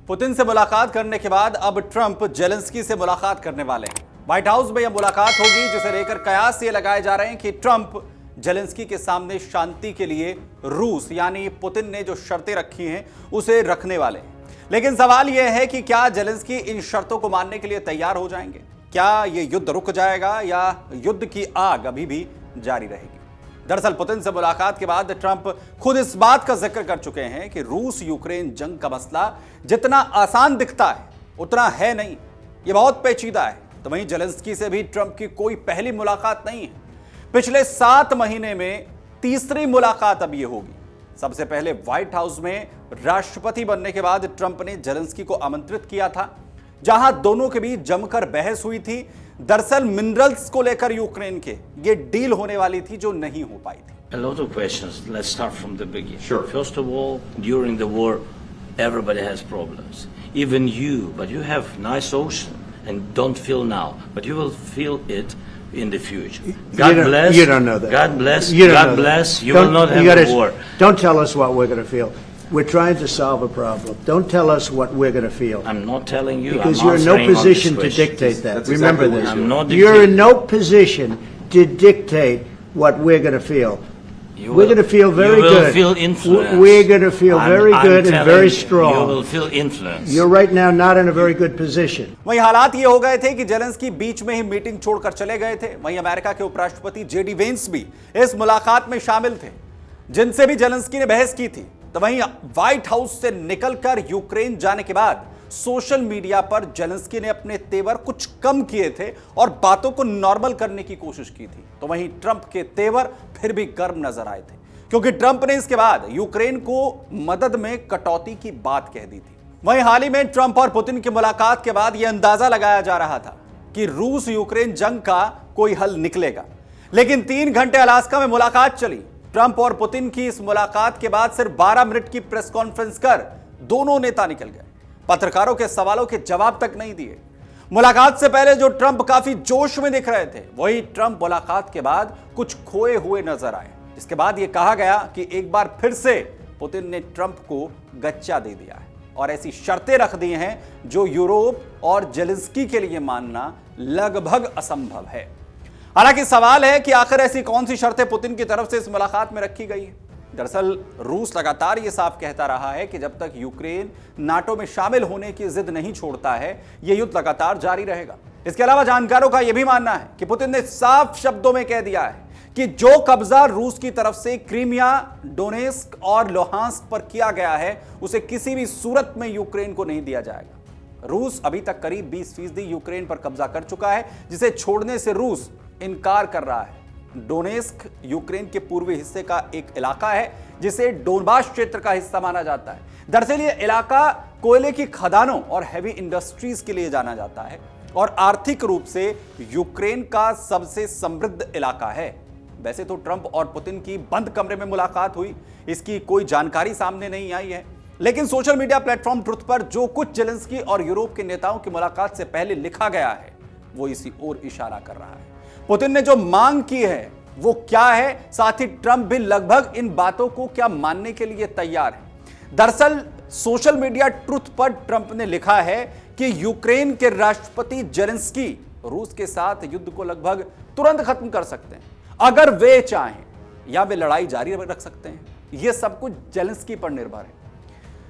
Putin से मुलाकात करने के बाद अब ट्रंप जेलेंस्की से मुलाकात करने वाले हैं। व्हाइट हाउस में यह मुलाकात होगी, जिसे लेकर कयास ये लगाए जा रहे हैं कि ट्रंप जेलेंस्की के सामने शांति के लिए रूस यानी पुतिन ने जो शर्तें रखी हैं उसे रखने वाले हैं। लेकिन सवाल यह है कि क्या जेलेंस्की इन शर्तों को मानने के लिए तैयार हो जाएंगे? क्या यह युद्ध रुक जाएगा या युद्ध की आग अभी भी जारी रहेगी? दरअसल पुतिन से मुलाकात के बाद ट्रंप खुद इस बात का जिक्र कर चुके हैं कि रूस यूक्रेन जंग का मसला जितना आसान दिखता है उतना है नहीं, यह बहुत पेचीदा है। तो वहीं जेलेंस्की से भी ट्रंप की कोई पहली मुलाकात नहीं है। पिछले 7 महीने में तीसरी मुलाकात अब यह होगी। सबसे पहले व्हाइट हाउस में राष्ट्रपति बनने के बाद ट्रंप ने जेलेंस्की को आमंत्रित किया था, जहां दोनों के बीच जमकर बहस हुई थी। दरअसल मिनरल्स को लेकर यूक्रेन के ये डील होने वाली थी जो नहीं हो पाई थी। A lot of questions. Let's start from the beginning. Sure. First of all, during the war, everybody has problems. Even you, but you have nice ocean and don't feel now, but you will feel it in the future. God bless. You don't know that. God bless. You don't God know bless. that. You Don't- will not you have gotta- a war. Don't tell us what we're going to feel. We're trying to solve a problem. Don't tell us what we're going to feel. I'm not telling you. Because I'm you're in no answering on position this to question. dictate that. That's Remember exactly what this. I'm not You're in dictating. no position to dictate what we're going to feel. You We're will- going to feel very you will good. feel influenced. We're going to feel very I'm good and telling very you, strong. You will feel influenced. You're right now not in a very good position. वहीं हालात ये हो गए थे कि Zelensky बीच में ही meeting छोड़कर चले गए थे। वहीं अमेरिका के उपराष्ट्रपति जेडी वेंस भी इस मुलाकात में शामिल थे, जिनसे भी जेलेंस्की ने बहस की थी। तो वहीं व्हाइट हाउस से निकलकर यूक्रेन जाने के बाद सोशल मीडिया पर जेलेंस्की ने अपने तेवर कुछ कम किए थे और बातों को नॉर्मल करने की कोशिश की थी। तो वहीं ट्रंप के तेवर फिर भी गर्म नजर आए थे, क्योंकि ट्रंप ने इसके बाद यूक्रेन को मदद में कटौती की बात कह दी थी। वहीं हाल ही में ट्रंप और पुतिन की मुलाकात के बाद यह अंदाजा लगाया जा रहा था कि रूस यूक्रेन जंग का कोई हल निकलेगा। लेकिन 3 घंटे अलास्का में मुलाकात चली। ट्रंप और पुतिन की इस मुलाकात के बाद सिर्फ 12 मिनट की प्रेस कॉन्फ्रेंस कर दोनों नेता निकल गए। पत्रकारों के सवालों के जवाब तक नहीं दिए। मुलाकात से पहले जो ट्रंप काफी जोश में दिख रहे थे, वही ट्रंप मुलाकात के बाद कुछ खोए हुए नजर आए। इसके बाद यह कहा गया कि एक बार फिर से पुतिन ने ट्रंप को गच्चा दे दिया है और ऐसी शर्तें रख दी हैं जो यूरोप और जेलेंस्की के लिए मानना लगभग असंभव है। हालांकि सवाल है कि आखिर ऐसी कौन सी शर्तें पुतिन की तरफ से इस मुलाकात में रखी गई है। दरअसल रूस लगातार यह साफ कहता रहा है कि जब तक यूक्रेन नाटो में शामिल होने की जिद नहीं छोड़ता है, यह युद्ध लगातार जारी रहेगा। इसके अलावा जानकारों का यह भी मानना है कि पुतिन ने साफ शब्दों में कह दिया है कि जो कब्जा रूस की तरफ से क्रीमिया, डोनेस्क और लोहांस्क पर किया गया है, उसे किसी भी सूरत में यूक्रेन को नहीं दिया जाएगा। रूस अभी तक करीब 20% यूक्रेन पर कब्जा कर चुका है, जिसे छोड़ने से रूस इनकार कर रहा है। डोनेस्क यूक्रेन के पूर्वी हिस्से का एक इलाका है, जिसे डोनबास क्षेत्र का हिस्सा माना जाता है। दरअसल यह इलाका कोयले की खदानों और हैवी इंडस्ट्रीज के लिए जाना जाता है और आर्थिक रूप से यूक्रेन का सबसे समृद्ध इलाका है। वैसे तो ट्रंप और पुतिन की बंद कमरे में मुलाकात हुई, इसकी कोई जानकारी सामने नहीं आई है। लेकिन सोशल मीडिया प्लेटफॉर्म ट्रुथ पर जो कुछ जेलेंस्की और यूरोप के नेताओं की मुलाकात से पहले लिखा गया है, वो इसी ओर इशारा कर रहा है। पुतिन ने जो मांग की है वो क्या है, साथ ही ट्रंप भी लगभग इन बातों को क्या मानने के लिए तैयार है। दरअसल सोशल मीडिया ट्रुथ पर ट्रंप ने लिखा है कि यूक्रेन के राष्ट्रपति जेलेंस्की रूस के साथ युद्ध को लगभग तुरंत खत्म कर सकते हैं अगर वे चाहें, या वे लड़ाई जारी रख सकते हैं। यह सब कुछ जेलेंस्की पर निर्भर है।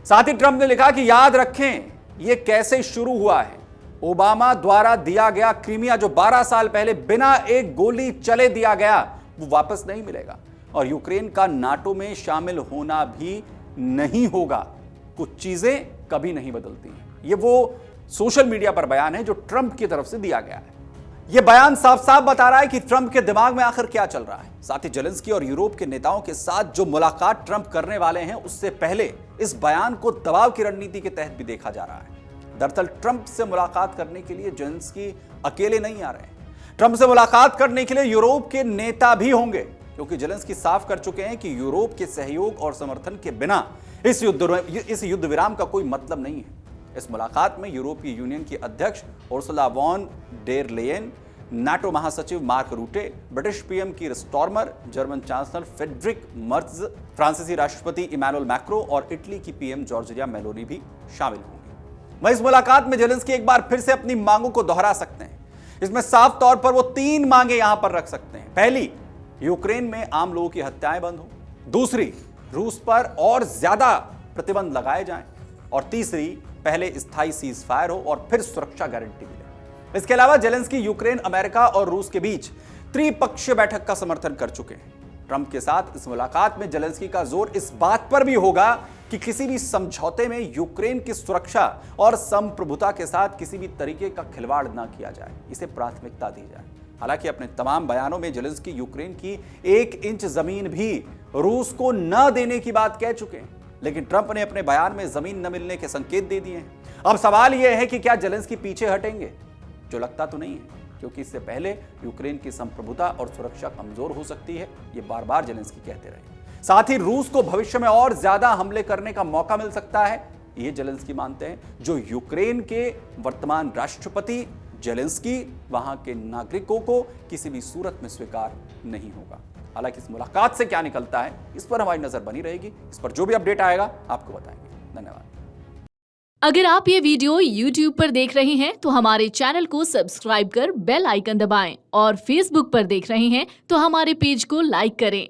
साथ ही ट्रंप ने लिखा कि याद रखें यह कैसे शुरू हुआ है। ओबामा द्वारा दिया गया क्रीमिया, जो 12 साल पहले बिना एक गोली चले दिया गया, वो वापस नहीं मिलेगा और यूक्रेन का नाटो में शामिल होना भी नहीं होगा। कुछ चीजें कभी नहीं बदलती हैं। ये वो सोशल मीडिया पर बयान है जो ट्रंप की तरफ से दिया गया है। यह बयान साफ साफ बता रहा है कि ट्रंप के दिमाग में आखिर क्या चल रहा है। साथ ही जेलेंस्की और यूरोप के नेताओं के साथ जो मुलाकात ट्रंप करने वाले हैं, उससे पहले इस बयान को दबाव की रणनीति के तहत भी देखा जा रहा है। दरअसल ट्रंप से मुलाकात करने के लिए जेलेंस्की अकेले नहीं आ रहे हैं। ट्रंप से मुलाकात करने के लिए यूरोप के नेता भी होंगे, क्योंकि जेलेंस्की साफ कर चुके हैं कि यूरोप के सहयोग और समर्थन के बिना इस युद्ध विराम का कोई मतलब नहीं है। इस मुलाकात में यूरोपीय यूनियन की अध्यक्ष Ursula von der Leyen, NATO महासचिव Mark Rutte, British PM Keir Starmer, German chancellor Friedrich Merz, फ्रांसीसी राष्ट्रपति इमैनुअल मैक्रो और इटली की पीएम जॉर्जिया मेलोनी भी शामिल होंगे। वहीं इस मुलाकात में जेलेंस्की एक बार फिर से अपनी मांगों को दोहरा सकते हैं। इसमें साफ तौर पर वो 3 मांगे यहां पर रख सकते हैं। पहली, यूक्रेन में आम लोगों की हत्याएं बंद हो। दूसरी, रूस पर और ज्यादा प्रतिबंध लगाए जाएं। और तीसरी, पहले स्थायी सीज फायर हो और फिर सुरक्षा गारंटी मिले। इसके अलावा जेलेंस्की यूक्रेन, अमेरिका और रूस के बीच त्रिपक्षीय बैठक का समर्थन कर चुके हैं। ट्रंप के साथ इस मुलाकात में जेलेंस्की का जोर इस बात पर भी होगा कि किसी भी समझौते में यूक्रेन की सुरक्षा और संप्रभुता के साथ किसी भी तरीके का खिलवाड़ ना किया जाए, इसे प्राथमिकता दी जाए। हालांकि अपने तमाम बयानों में जेलेंस्की यूक्रेन की 1 इंच जमीन भी रूस को न देने की बात कह चुके हैं, लेकिन ट्रंप ने अपने बयान में जमीन न मिलने के संकेत दे दिए हैं। अब सवाल यह है कि क्या जेलेंस्की पीछे हटेंगे, जो लगता तो नहीं है, क्योंकि इससे पहले यूक्रेन की संप्रभुता और सुरक्षा कमजोर हो सकती है, ये बार बार जेलेंस्की कहते रहे। साथ ही रूस को भविष्य में और ज्यादा हमले करने का मौका मिल सकता है, ये जेलेंस्की मानते हैं, जो यूक्रेन के वर्तमान राष्ट्रपति जेलेंस्की वहां के नागरिकों को किसी भी सूरत में स्वीकार नहीं होगा। हालांकि इस मुलाकात से क्या निकलता है, इस पर हमारी नजर बनी रहेगी। इस पर जो भी अपडेट आएगा आपको बताएंगे। धन्यवाद। अगर आप ये वीडियो YouTube पर देख रहे हैं तो हमारे चैनल को सब्सक्राइब कर बेल आइकन दबाएं और Facebook पर देख रहे हैं तो हमारे पेज को लाइक करें।